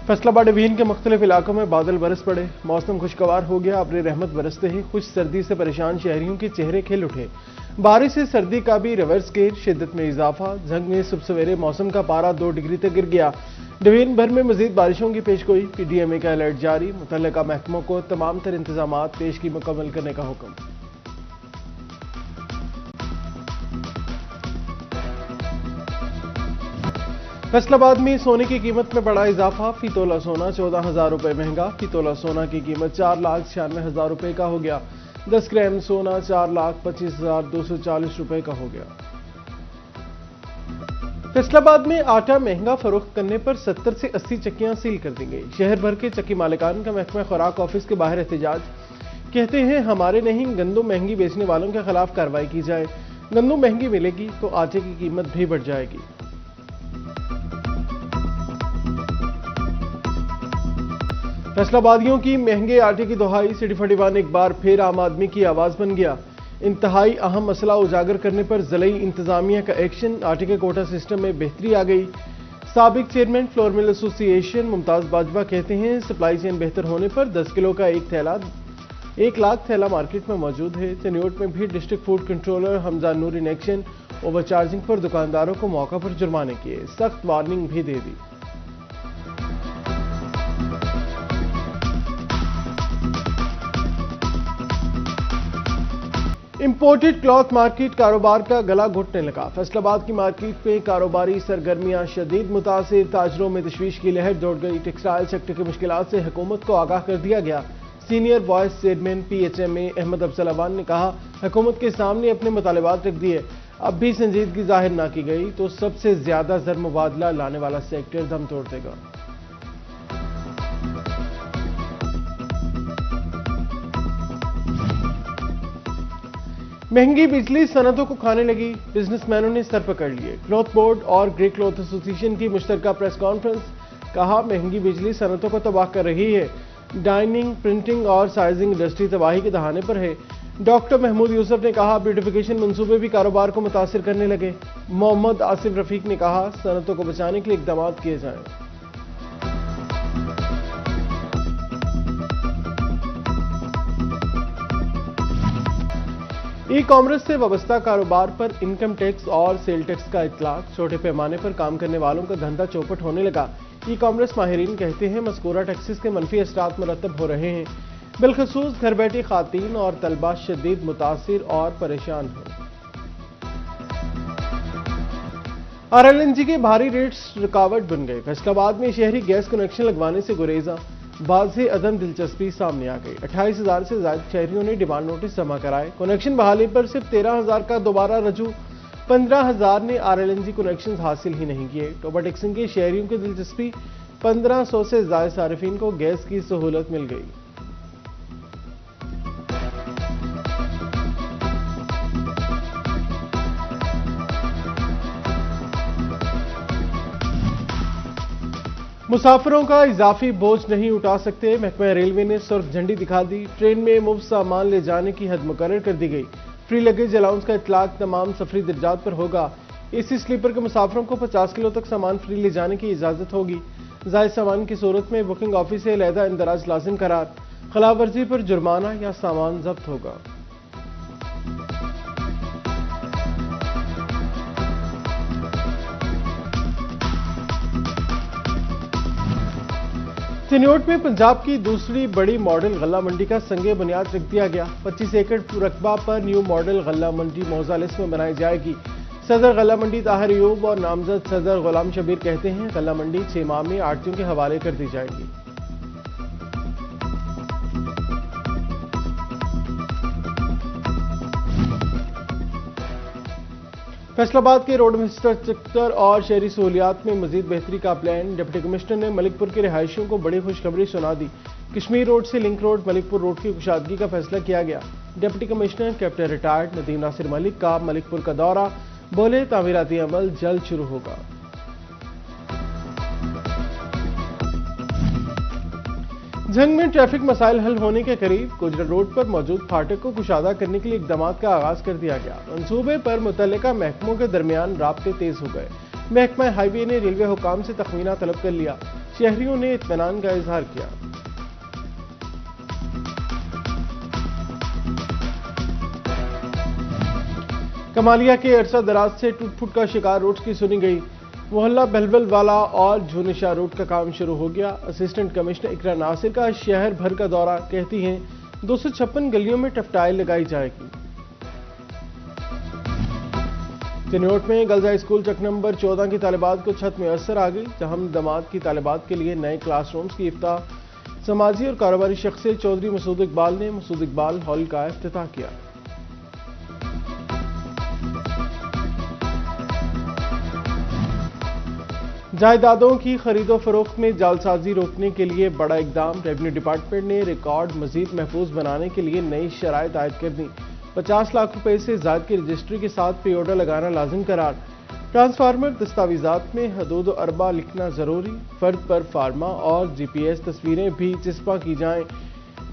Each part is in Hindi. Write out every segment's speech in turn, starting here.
फैसलाबाद डिवीजन के मुख्तलिफ इलाकों में बादल बरस पड़े, मौसम खुशगवार हो गया। अब्र रहमत बरसते ही खुश सर्दी से परेशान शहरियों के चेहरे खिल उठे। बारिश से सर्दी का भी रिवर्स गेयर, शिद्दत में इजाफा। झंग में सुबह सवेरे मौसम का पारा 2 डिग्री तक गिर गया। डिवीजन भर में मजीद बारिशों की पेशगोई, पीडीएमए का अलर्ट जारी। मुतल्लिका महकमों को तमाम तर इंतजामात पेश की मुकम्मल करने का हुक्म। फैसलाबाद में सोने की कीमत में बड़ा इजाफा। फी तोला सोना 14,000 रुपए महंगा। फी तोला सोना की कीमत 4,96,000 रुपए का हो गया। 10 ग्राम सोना 4,25,240 रुपए का हो गया। फैसलाबाद में आटा महंगा फरोख्त करने पर 70 से 80 चक्कियां सील कर दी गई। शहर भर के चक्की मालिकान का महकमा खुराक ऑफिस के बाहर एहतजाज। कहते हैं हमारे नहीं, गंदम महंगी बेचने वालों के खिलाफ कार्रवाई की जाए। गंदम महंगी मिलेगी तो आटे की कीमत भी बढ़ जाएगी। फैसलाबादियों की महंगे आटे की दुहाई। सिटी 41 एक बार फिर आम आदमी की आवाज बन गया। इंतहाई अहम मसला उजागर करने पर ज़िला इंतजामिया का एक्शन। आटे के कोटा सिस्टम में बेहतरी आ गई। साबिक chairman flour mill association Mumtaz Bajwa कहते हैं सप्लाई चेन बेहतर होने पर 10 किलो का 1 लाख थैला मार्केट में मौजूद है। चनियोट में भी district food controller Hamza Noor in action. Overcharging पर दुकानदारों को मौका पर जुर्माने किए, सख्त वार्निंग भी दे दी। इंपोर्टेड क्लॉथ मार्केट कारोबार का गला घुटने लगा। फैसलाबाद की मार्केट में कारोबारी सरगर्मियां शदीद मुतासिर। ताजरों में तशवीश की लहर दौड़ गई। टेक्सटाइल सेक्टर की मुश्किलात से हुकूमत को आगाह कर दिया गया। Senior vice chairman PHMA Ahmad Afzal Awan ने कहा हुकूमत के सामने अपने मुतालबात रख दिए, अब भी संजीदगी जाहिर ना की गई तो सबसे ज्यादा जर मुबादला लाने वाला सेक्टर दम तोड़ देगा। महंगी बिजली सनतों को खाने लगी, बिजनेसमैनों ने सर पकड़ लिए। क्लॉथ बोर्ड और ग्रे क्लॉथ एसोसिएशन की मुश्तरका प्रेस कॉन्फ्रेंस। कहा महंगी बिजली सनतों को तबाह कर रही है। डाइनिंग, प्रिंटिंग और साइजिंग इंडस्ट्री तबाही के दहाने पर है। डॉक्टर महमूद यूसुफ ने कहा ब्यूटिफिकेशन मंसूबे भी कारोबार को मुतासिर करने लगे। मोहम्मद आसिफ रफीक ने कहा सनतों को बचाने के लिए इकदाम किए जाएं। ई कॉमर्स से वाबस्ता कारोबार पर इनकम टैक्स और सेल टैक्स का इतलाक। छोटे पैमाने पर काम करने वालों का धंधा चौपट होने लगा। ई कॉमर्स माहिरीन कहते हैं मज़कूरा टैक्सेस के मनफी असरात मुरतब हो रहे हैं। बिलखसूस घर बैठी खातीन और तलबा शदीद मुतासिर और परेशान हैं। RLNG के भारी रेट्स रुकावट बन गए। फैसलाबाद में शहरी गैस कनेक्शन लगवाने से गुरेजा। बाज़ अदम दिलचस्पी सामने आ गई। 28,000 से ज्यादा शहरियों ने डिमांड नोटिस जमा कराए। कनेक्शन बहाली पर सिर्फ 13,000 का दोबारा रजू। 15,000 ने RLNG कनेक्शन हासिल ही नहीं किए। टोबा टेक्सिंग के शहरियों की दिलचस्पी। 1500 से ज्यादा सारिफिन को गैस की सहूलत मिल गई। मुसाफिरों का इजाफी बोझ नहीं उठा सकते, महकमा रेलवे ने सुर्ख झंडी दिखा दी। ट्रेन में मुफ्त सामान ले जाने की हद मुकर्रर कर दी गई। फ्री लगेज अलाउंस का इतलाक तमाम सफरी दर्जात पर होगा। एसी स्लीपर के मुसाफिरों को 50 किलो तक सामान फ्री ले जाने की इजाजत होगी। जायद सामान की सूरत में बुकिंग ऑफिस से अलहदा इंदराज लाजिम करार। खिलाफ वर्जी पर जुर्माना या सामान जब्त होगा। चनियोट में पंजाब की दूसरी बड़ी मॉडल गल्ला मंडी का संगे बुनियाद रख दिया गया। 25 एकड़ रकबा पर न्यू मॉडल गल्ला मंडी मौजालिस में बनाई जाएगी। सदर गल्ला मंडी ताहिर अयूब और नामजद सदर गुलाम शबीर कहते हैं गल्ला मंडी 6 माह में आड़तियों के हवाले कर दी जाएगी। फैसलाबाद के रोड इंफ्रास्ट्रक्चर और शहरी सहूलियात में मजीद बेहतरी का प्लान। डिप्टी कमिश्नर ने मलिकपुर के रिहायशियों को बड़ी खुशखबरी सुना दी। कश्मीर रोड से लिंक रोड मलिकपुर रोड की कुशादगी का फैसला किया गया। Deputy commissioner captain retired Nadeem Nasir Malik का मलिकपुर का दौरा। बोले तामीराती अमल जल्द शुरू होगा। झंग में ट्रैफिक मसाइल हल होने के करीब गुजर रोड पर मौजूद फाटक को कुशादा करने के लिए इकदाम का आगाज कर दिया गया। मंसूबे पर मुतल्लिका महकमों के दरमियान राब्ते तेज हो गए। महकमा हाईवे ने रेलवे हुकाम से तखमीना तलब कर लिया। शहरियों ने इत्मीनान का इजहार किया। कमालिया के अरसा दराज से टूट फूट का शिकार रोड की सुनी गई। मोहल्ला बलबल वाला और झुनिशा रोड का काम शुरू हो गया। असिस्टेंट कमिश्नर इकरा नासिर का शहर भर का दौरा, कहती हैं 256 गलियों में टफटाइल लगाई जाएगी। चिन्नौट में गर्ल्स हाई स्कूल चक नंबर 14 की तालिबात को छत में असर आ गई, जहां दमाद की तालिबात के लिए नए क्लासरूम्स की इफ्ताह समाजी और कारोबारी शख्सियत चौधरी मसूद इकबाल ने मसूद इकबाल हॉल का इफ्तिताह किया। जायदादों की खरीदो फरोख्त में जालसाजी रोकने के लिए बड़ा इकदाम। रेवेन्यू डिपार्टमेंट ने रिकॉर्ड मजीद महफूज बनाने के लिए नई शराइत आयद कर दी। 50 लाख रुपए से ज्यादा की रजिस्ट्री के साथ पे ऑर्डर लगाना लाजिम करार। ट्रांसफार्मर दस्तावेजात में हदूद अरबा लिखना जरूरी। फर्द पर फार्मा और GPS तस्वीरें भी चिस्पा की जाएं।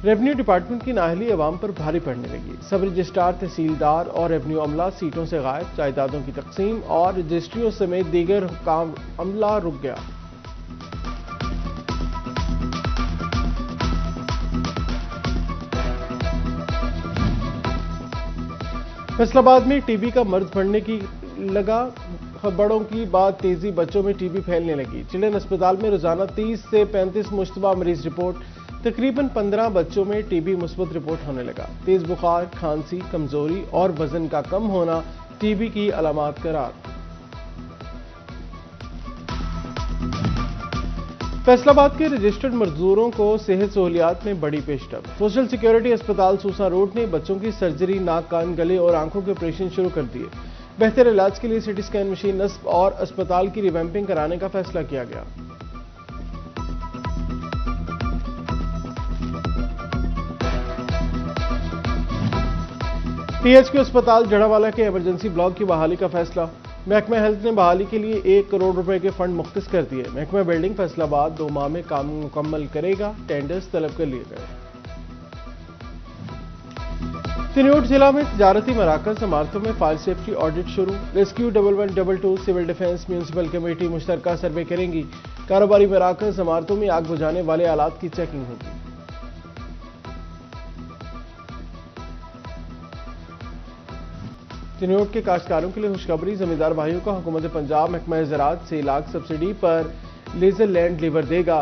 रेवेन्यू डिपार्टमेंट की नाअहली अवाम पर भारी पड़ने लगी। सब रजिस्ट्रार, तहसीलदार और रेवेन्यू अमला सीटों से गायब। जायदादों की तकसीम और रजिस्ट्रियों समेत दीगर काम अमला रुक गया। फैसलाबाद में टीबी का मर्ज बढ़ने की लगा। खबरों की बात तेजी, बच्चों में टीबी फैलने लगी। चिल्ड्रन अस्पताल में रोजाना 30 से 35 मुश्तबा मरीज रिपोर्ट। तकरीबन 15 बच्चों में टीबी मुस्बत रिपोर्ट होने लगा। तेज बुखार, खांसी, कमजोरी और वजन का कम होना टीबी की अलामात करार। फैसलाबाद के रजिस्टर्ड मजदूरों को सेहत सहूलियात में बड़ी पेशरफ। सोशल सिक्योरिटी अस्पताल सूसा रोड ने बच्चों की सर्जरी, नाक, कान, गले और आंखों के ऑपरेशन शुरू कर दिए। बेहतर इलाज के लिए सिटी स्कैन मशीन नस्ब और अस्पताल की रिवैम्पिंग कराने का फैसला किया गया। PHQ अस्पताल जड़ावाला के इमरजेंसी ब्लॉक की बहाली का फैसला। महकमा हेल्थ ने बहाली के लिए 1 करोड़ रुपए के फंड मुख्तस कर दिए। महकमा बिल्डिंग फैसलाबाद 2 माह में काम मुकम्मल करेगा। टेंडर्स तलब कर लिए गए। चिन्नौट जिला में तजारती मराकज इमारतों में फायर सेफ्टी ऑडिट शुरू। Rescue 1122 civil defence municipal committee मुश्तरका सर्वे करेंगी। कारोबारी मराकज इमारतों में आग बुझाने वाले आलात की चेकिंग होगी। चिन्नौट के काश्तकारों के लिए खुशखबरी। जमींदार भाइयों का हुकूमत पंजाब महकमा ज़राअत 6 लाख सब्सिडी पर लेजर लैंड लीवर देगा।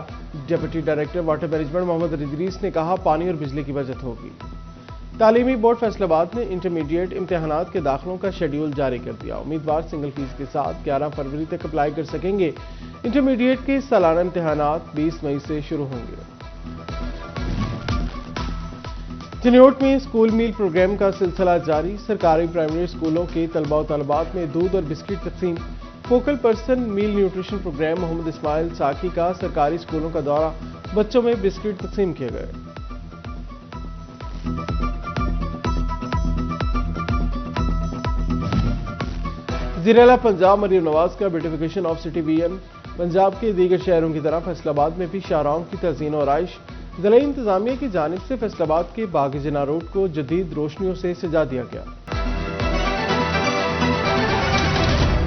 Deputy director water management Mohammad Idrees ने कहा, पानी और बिजली की बचत होगी। तालीमी बोर्ड फैसलाबाद ने इंटरमीडिएट इम्तिहानात के दाखिलों का शेड्यूल जारी कर दिया। उम्मीदवार सिंगल फीस के साथ 11 फरवरी तक अप्लाई कर सकेंगे। इंटरमीडिएट के सालाना इम्तिहानात 20 मई से शुरू होंगे। चिन्नौट में स्कूल मील प्रोग्राम का सिलसिला जारी। सरकारी प्राइमरी स्कूलों के तलबा और तलबात में दूध और बिस्किट तकसीम। फोकल पर्सन मील न्यूट्रिशन प्रोग्राम मोहम्मद इस्माइल साकी का सरकारी स्कूलों का दौरा। बच्चों में बिस्किट तकसीम किए गए। ज़ीर-ए-आला पंजाब मरियम नवाज का beautification of city VN। Punjab के दीगर शहरों की तरह फैसलाबाद में भी शाहराहों की तज़ीन और आइश। ज़िला इंतजामिया की जानिब से फैसलाबाद के बाग-ए-जिन्ना रोड को जदीद रोशनियों से सजा दिया गया।